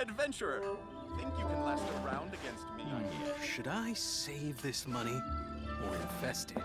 Adventurer, think you can last a round against me? Should I save this money or invest it?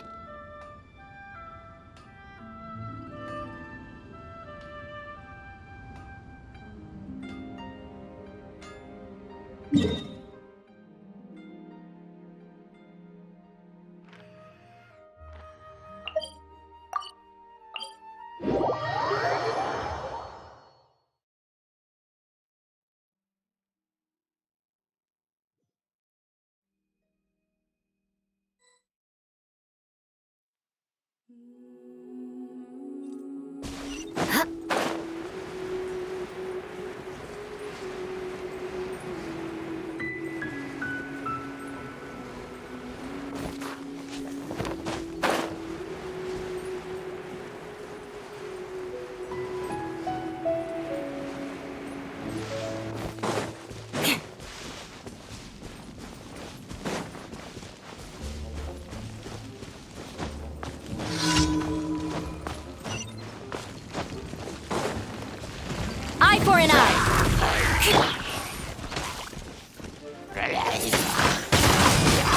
Eye for an eye.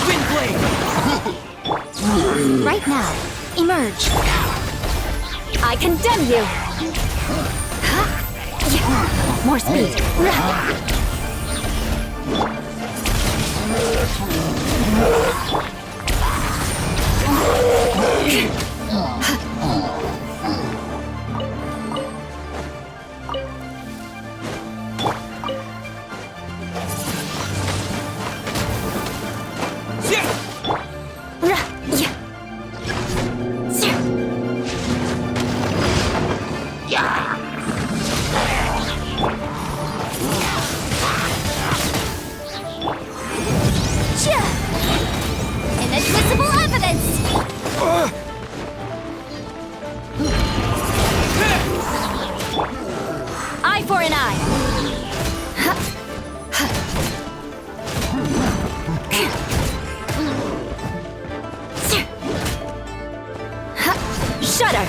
Windblade! Right now, emerge. I condemn you. More speed. Inadmissible evidence! Eye for an eye. Shudder.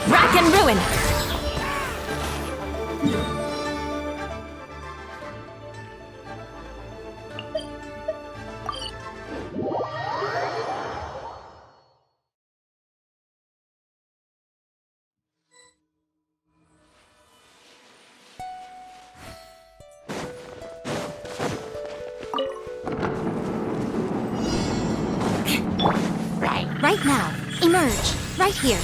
Rack and ruin. Right now, emerge. Right here.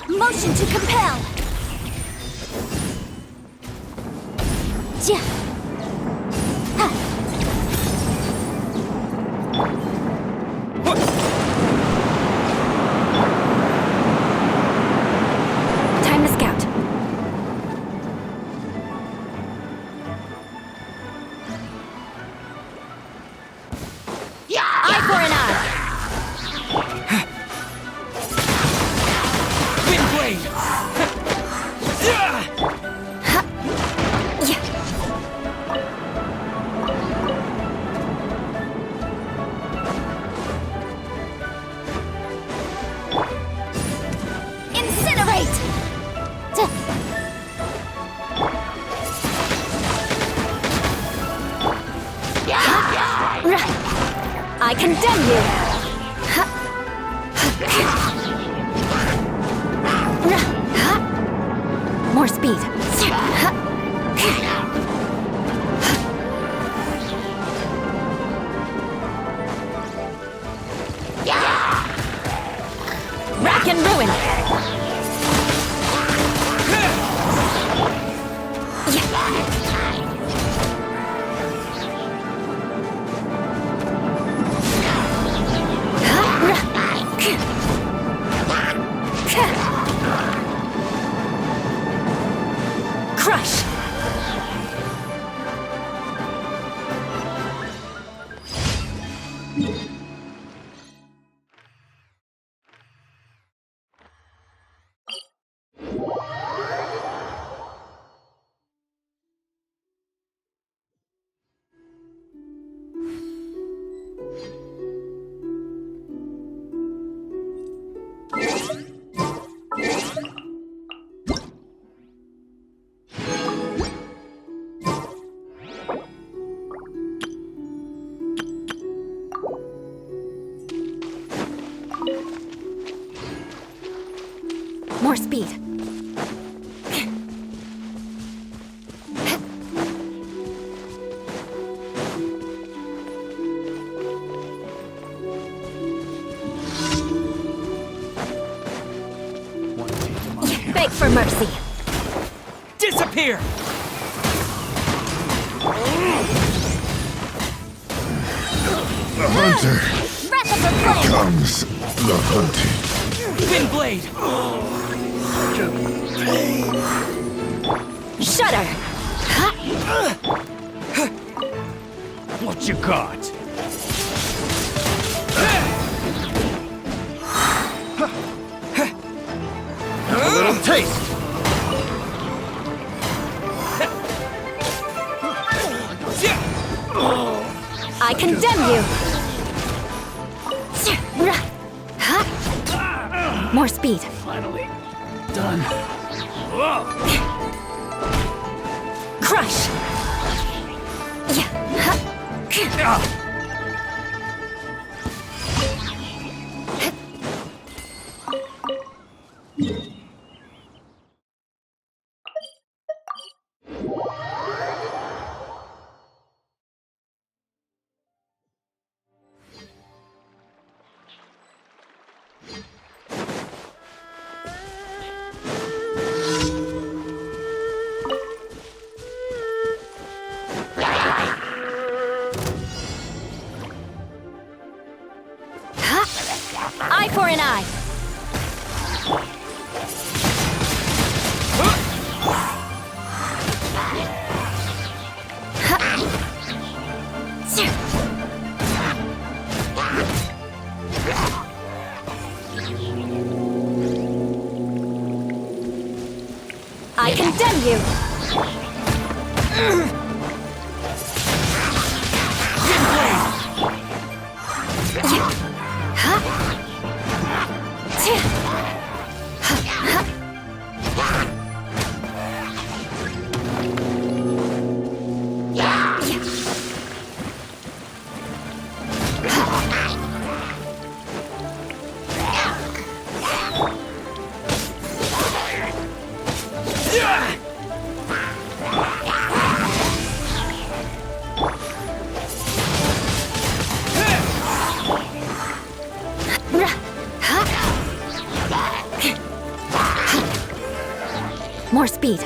Motion to compel. Time to scout. Eye for an eye. Windblade! Incinerate! I condemn you! More speed. Rack and ruin. More speed. Beg for mercy. Disappear! The hunter Wrath of the flame. comes the hunted. Wind blade! Shudder. What you got? A little taste. I condemn you. More speed. Finally. Done. Crush. Eye for an eye. I condemn you. More speed.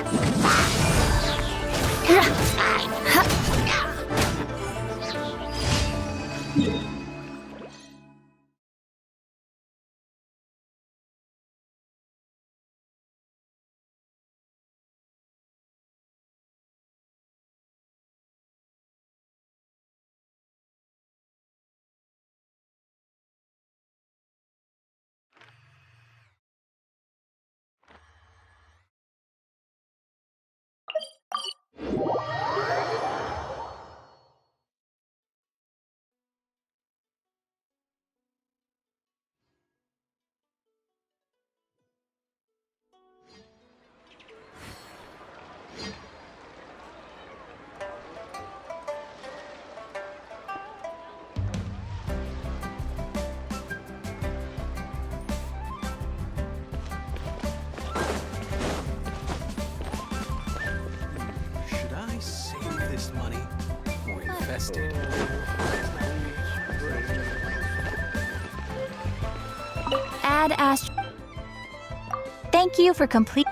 Should I save this money or invest it? Add Ast. Thank you for complete.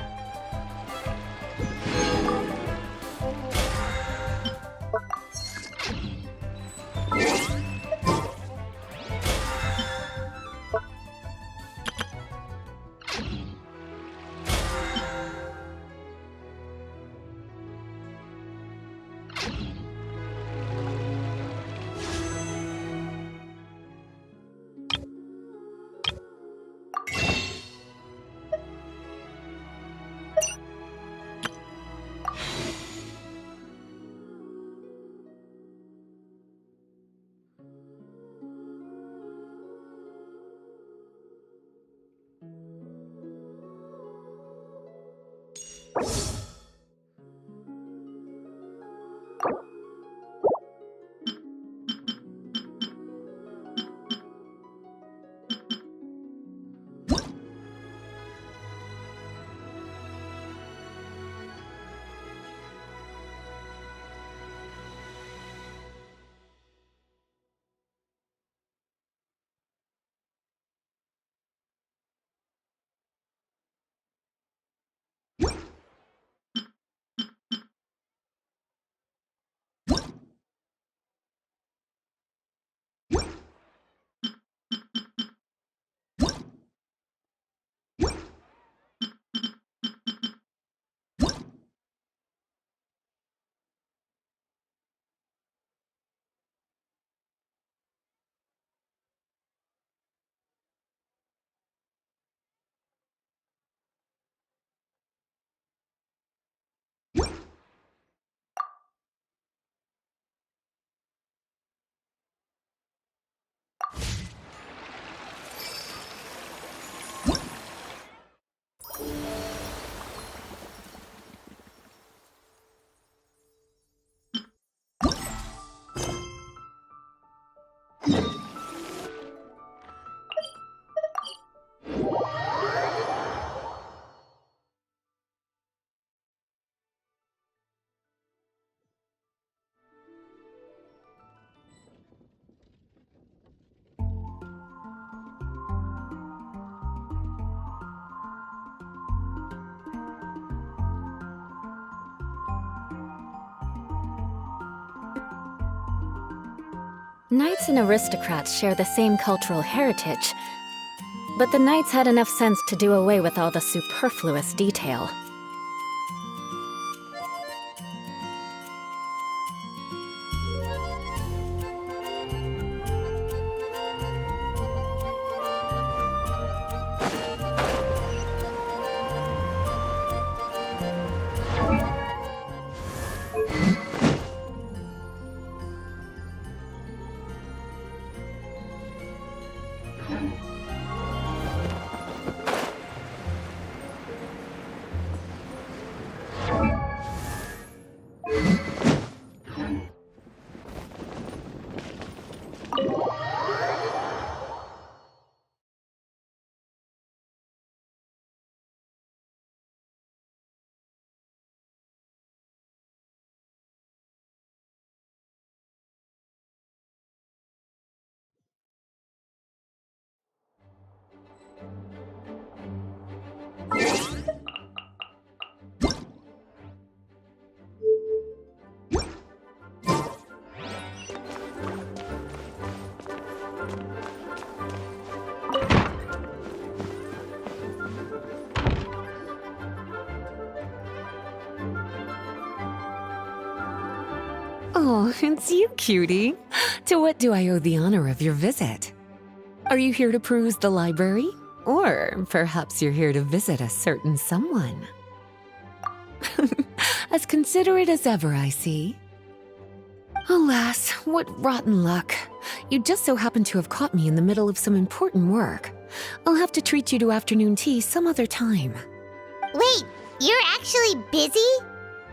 Knights and aristocrats share the same cultural heritage, but the knights had enough sense to do away with all the superfluous detail. Oh, it's you, cutie. To what do I owe the honor of your visit? Are you here to peruse the library? Or perhaps you're here to visit a certain someone? As considerate as ever, I see. Alas, what rotten luck. You just so happen to have caught me in the middle of some important work. I'll have to treat you to afternoon tea some other time. Wait, you're actually busy?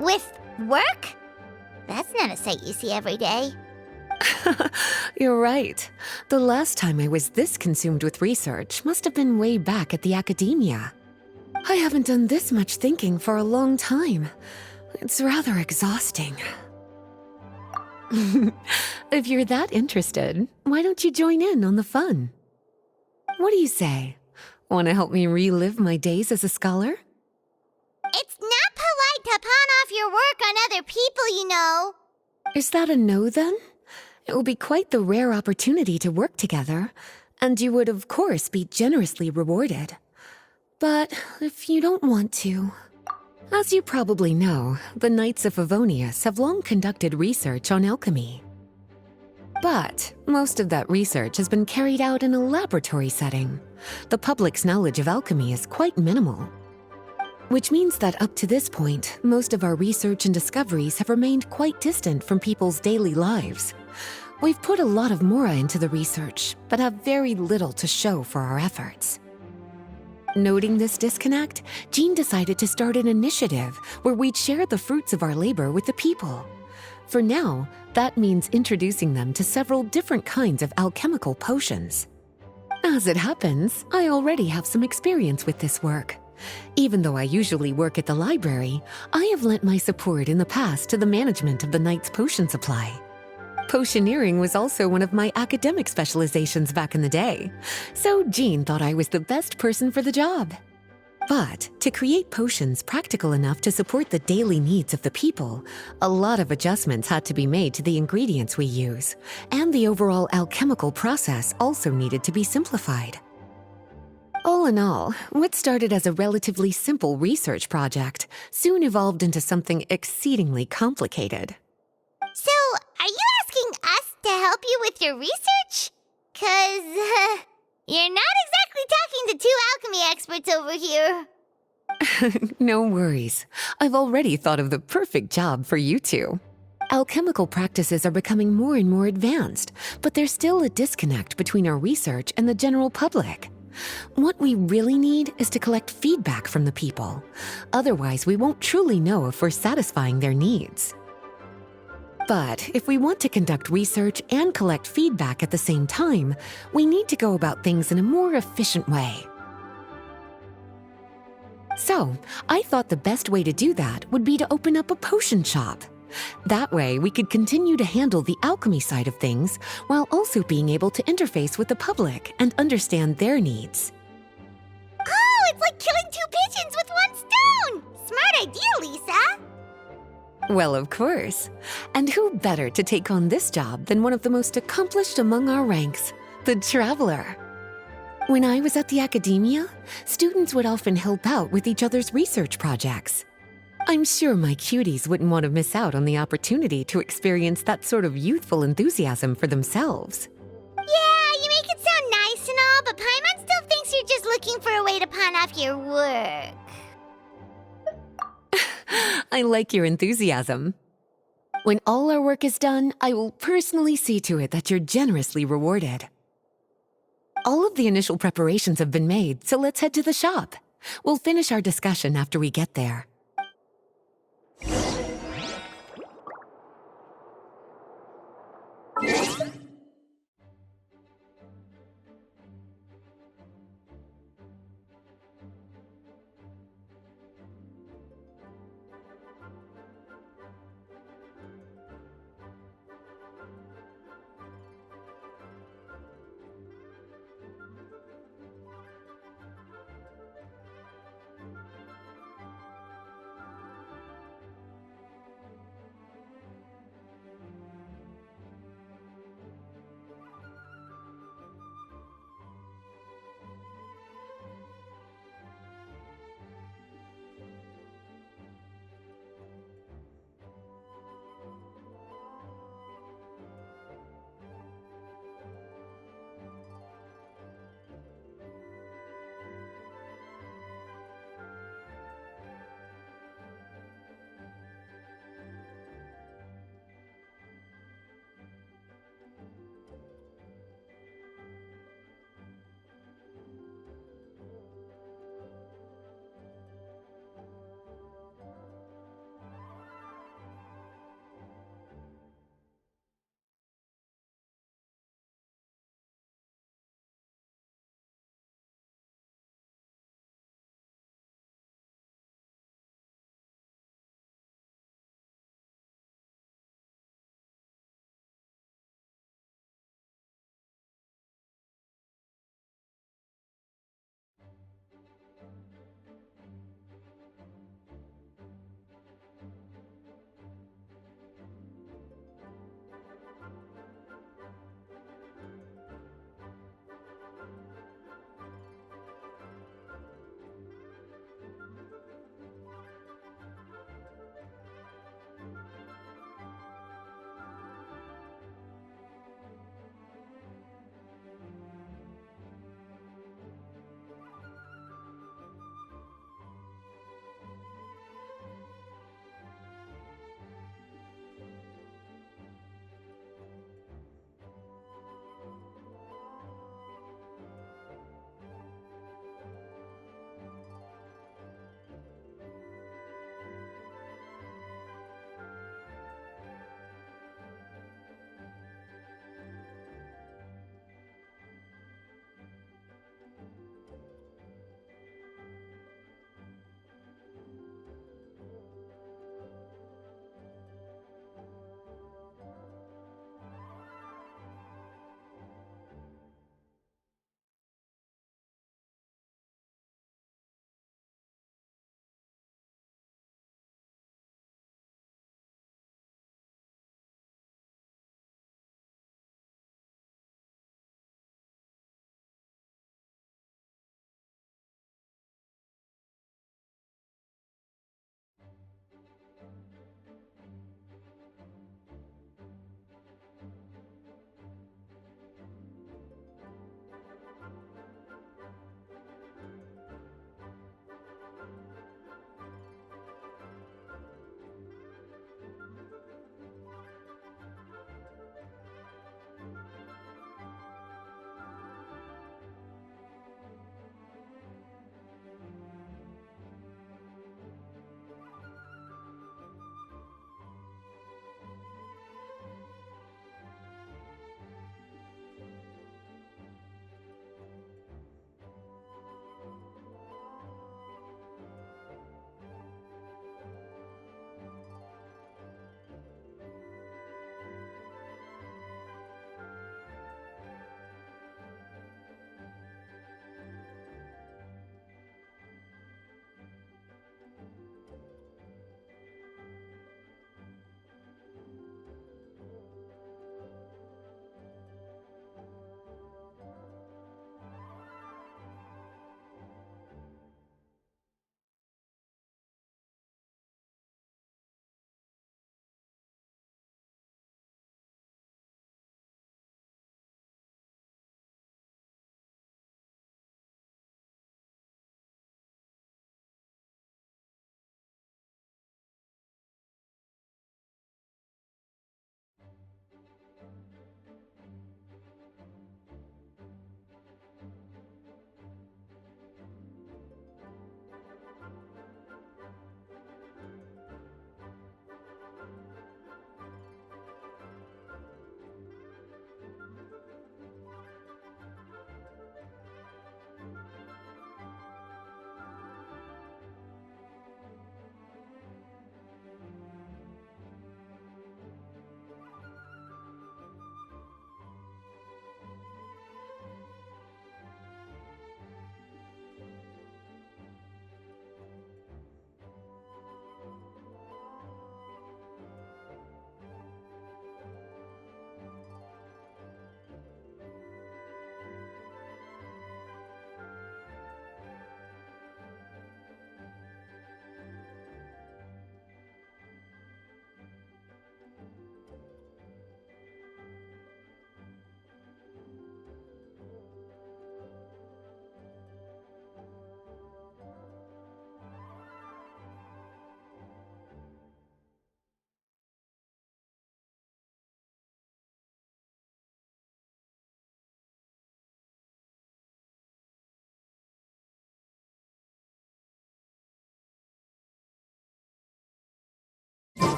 With work? That's not a sight you see every day. You're right. The last time I was this consumed with research must have been way back at the academia. I haven't done this much thinking for a long time. It's rather exhausting. If you're that interested, why don't you join in on the fun? What do you say? Want to help me relive my days as a scholar? It's not polite to pawn off your work on other people, you know. Is that a no, then? It will be quite the rare opportunity to work together, and you would, of course, be generously rewarded. But if you don't want to... As you probably know, the Knights of Favonius have long conducted research on alchemy. But most of that research has been carried out in a laboratory setting. The public's knowledge of alchemy is quite minimal. Which means that up to this point, most of our research and discoveries have remained quite distant from people's daily lives. We've put a lot of mora into the research, but have very little to show for our efforts. Noting this disconnect, Jean decided to start an initiative where we'd share the fruits of our labor with the people. For now, that means introducing them to several different kinds of alchemical potions. As it happens, I already have some experience with this work. Even though I usually work at the library, I have lent my support in the past to the management of the Knight's potion supply. Potioneering was also one of my academic specializations back in the day, so Jean thought I was the best person for the job. But to create potions practical enough to support the daily needs of the people, a lot of adjustments had to be made to the ingredients we use, and the overall alchemical process also needed to be simplified. All in all, what started as a relatively simple research project soon evolved into something exceedingly complicated. So, are you asking us to help you with your research? 'Cause, you're not exactly talking to two alchemy experts over here. No worries. I've already thought of the perfect job for you two. Alchemical practices are becoming more and more advanced, but there's still a disconnect between our research and the general public. What we really need is to collect feedback from the people. Otherwise, we won't truly know if we're satisfying their needs. But if we want to conduct research and collect feedback at the same time, we need to go about things in a more efficient way. So, I thought the best way to do that would be to open up a potion shop. That way, we could continue to handle the alchemy side of things while also being able to interface with the public and understand their needs. Oh, it's like killing two pigeons with one stone! Smart idea, Lisa! Well, of course. And who better to take on this job than one of the most accomplished among our ranks, the Traveler? When I was at the academia, students would often help out with each other's research projects. I'm sure my cuties wouldn't want to miss out on the opportunity to experience that sort of youthful enthusiasm for themselves. Yeah, you make it sound nice and all, but Paimon still thinks you're just looking for a way to pawn off your work. I like your enthusiasm. When all our work is done, I will personally see to it that you're generously rewarded. All of the initial preparations have been made, so let's head to the shop. We'll finish our discussion after we get there.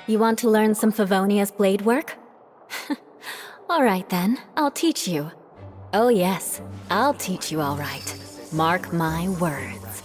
You want to learn some Favonia's blade work? All right then, I'll teach you. Oh yes, I'll teach you all right. Mark my words.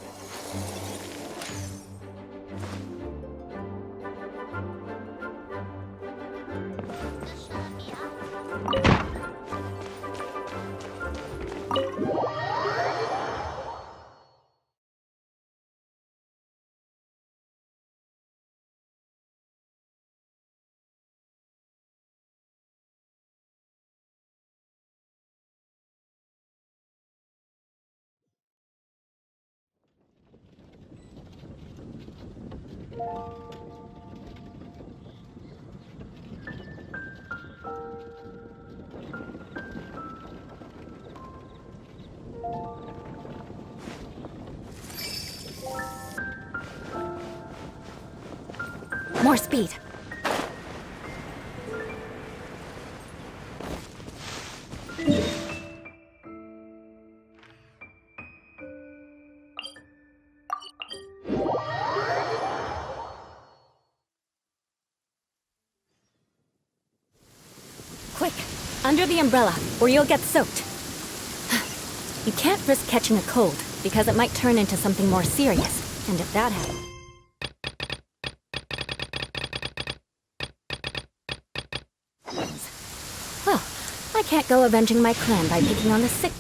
More speed. Quick, under the umbrella, or you'll get soaked. You can't risk catching a cold, because it might turn into something more serious. And if that happens... Well, I can't go avenging my clan by picking on the sick...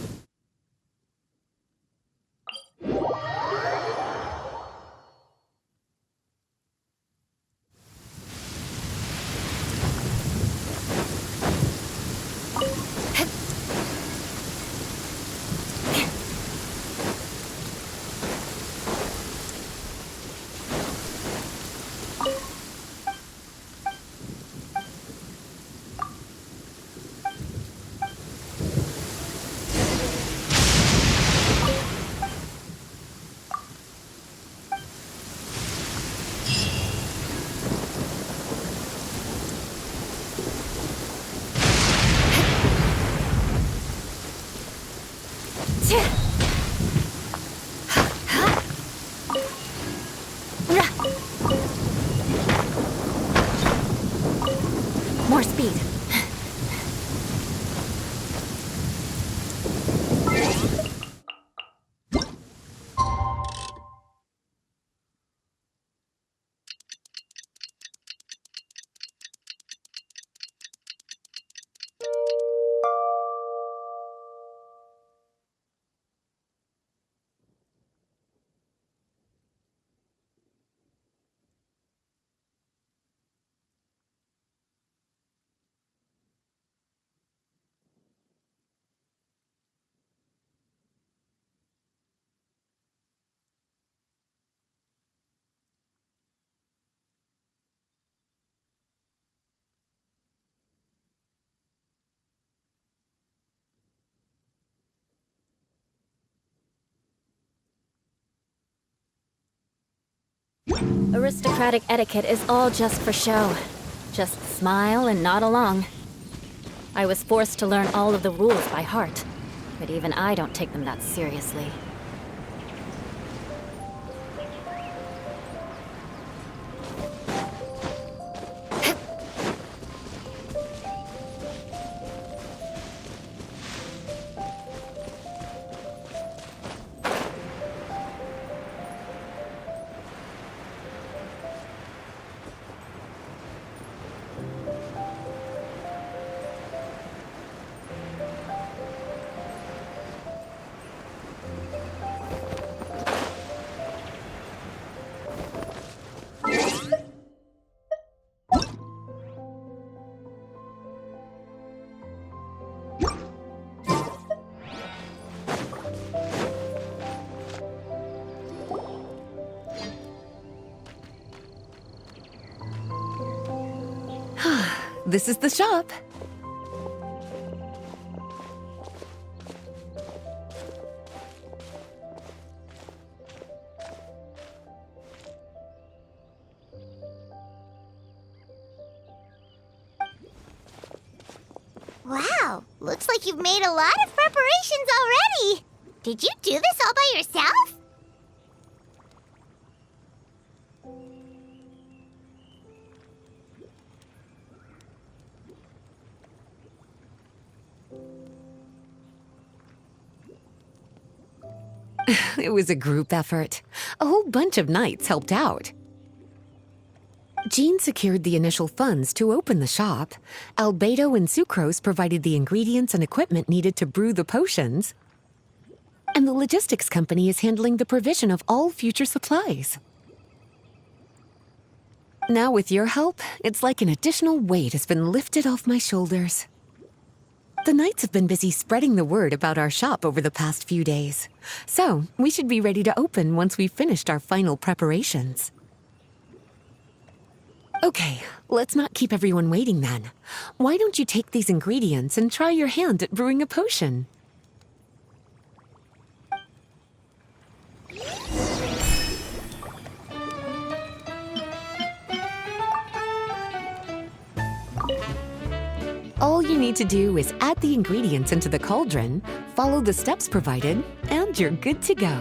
More speed. Aristocratic etiquette is all just for show. Just smile and nod along. I was forced to learn all of the rules by heart, but even I don't take them that seriously. This is the shop. Wow, looks like you've made a lot of preparations already. Did you do this all by yourself? It was a group effort. A whole bunch of knights helped out. Jean secured the initial funds to open the shop. Albedo and Sucrose provided the ingredients and equipment needed to brew the potions. And the logistics company is handling the provision of all future supplies. Now with your help, it's like an additional weight has been lifted off my shoulders. The knights have been busy spreading the word about our shop over the past few days. So, we should be ready to open once we've finished our final preparations. Okay, let's not keep everyone waiting then. Why don't you take these ingredients and try your hand at brewing a potion? All you need to do is add the ingredients into the cauldron, follow the steps provided, and you're good to go.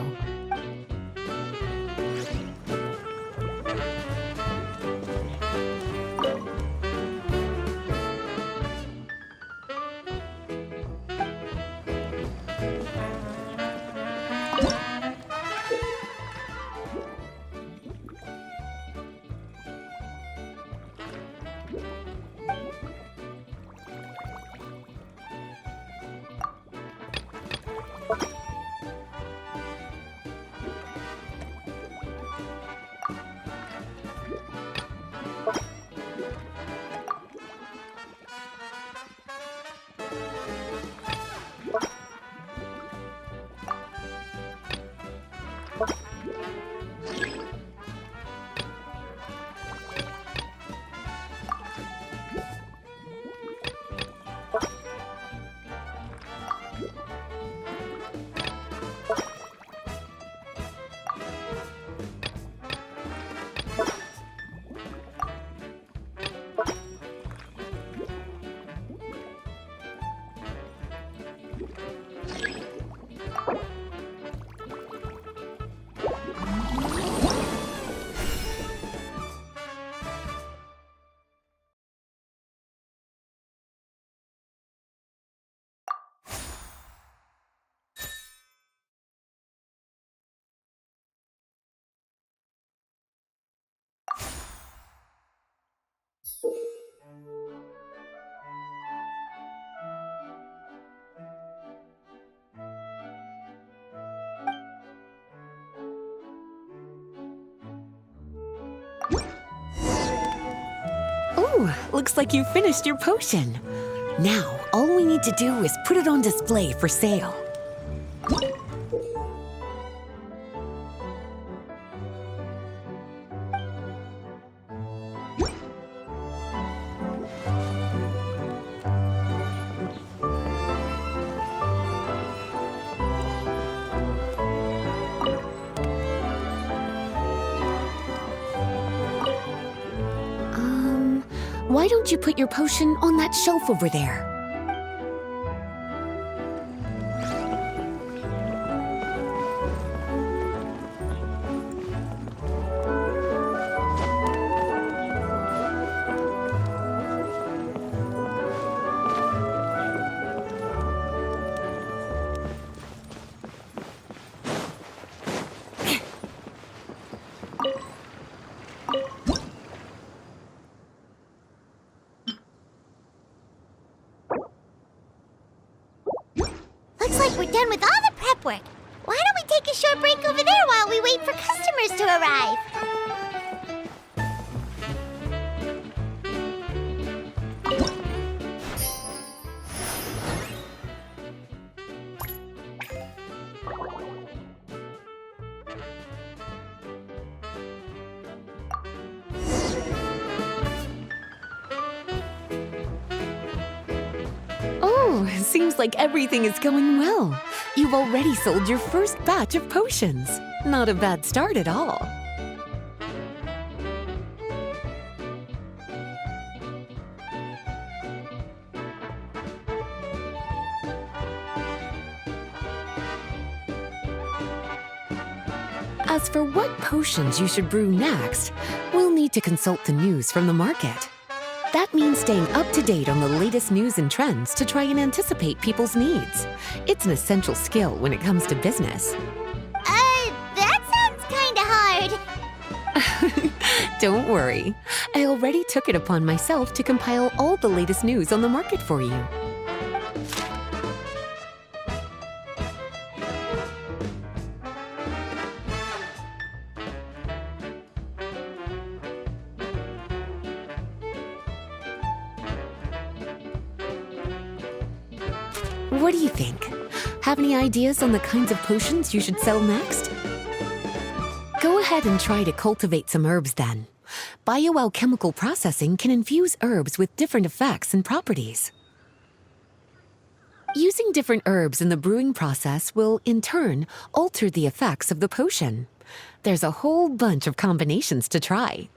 Ooh, looks like you finished your potion. Now, all we need to do is put it on display for sale. Why don't you put your potion on that shelf over there? Looks like we're done with all the prep work. Why don't we take a short break over there while we wait for customers to arrive? Oh, seems like everything is going well. You've already sold your first batch of potions. Not a bad start at all. As for what potions you should brew next, we'll need to consult the news from the market. That means staying up to date on the latest news and trends to try and anticipate people's needs. It's an essential skill when it comes to business. Don't worry. I already took it upon myself to compile all the latest news on the market for you. What do you think? Have any ideas on the kinds of potions you should sell next? Go ahead and try to cultivate some herbs then. Bioalchemical processing can infuse herbs with different effects and properties. Using different herbs in the brewing process will, in turn, alter the effects of the potion. There's a whole bunch of combinations to try.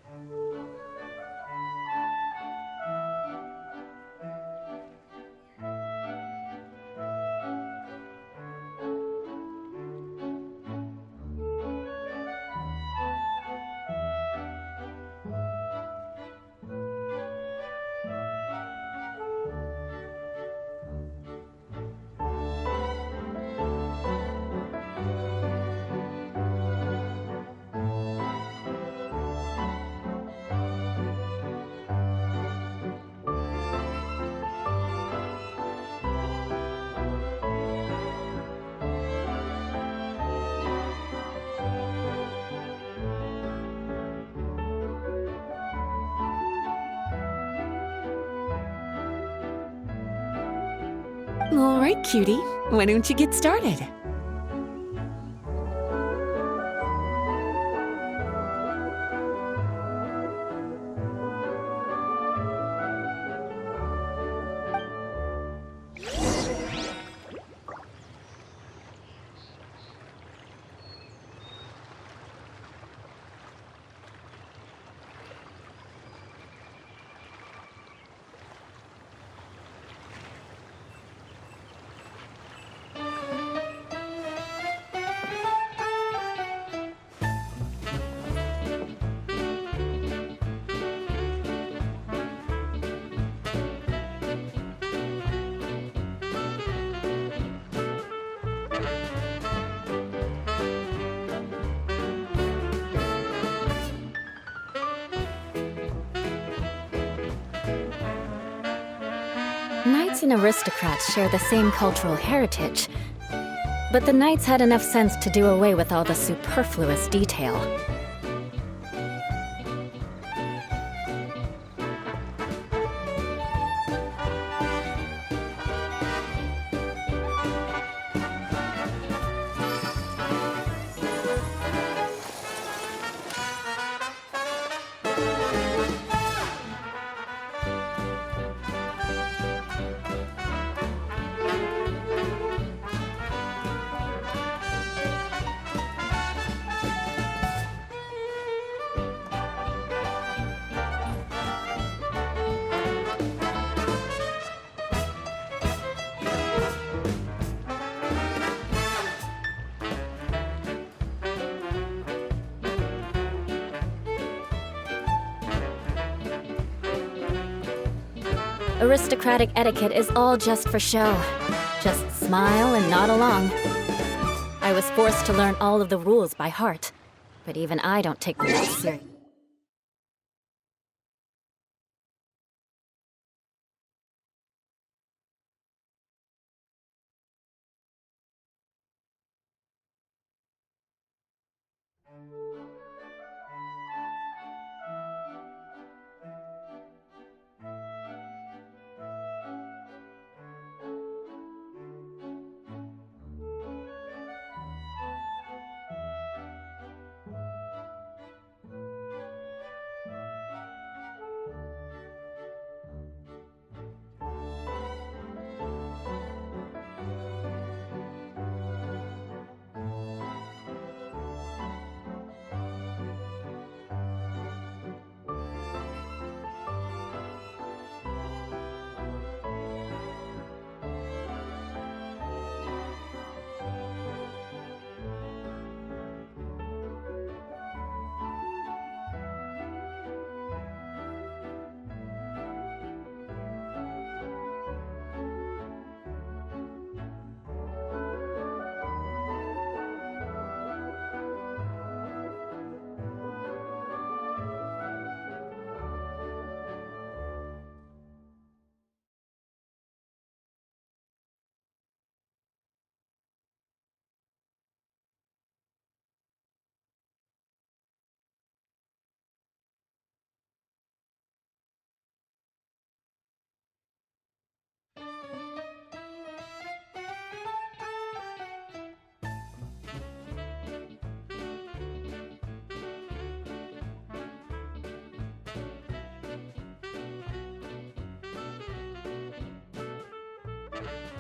All right, cutie. Why don't you get started? Knights and aristocrats share the same cultural heritage, but the knights had enough sense to do away with all the superfluous detail. Aristocratic etiquette is all just for show. Just smile and nod along. I was forced to learn all of the rules by heart, but even I don't take them that seriously. you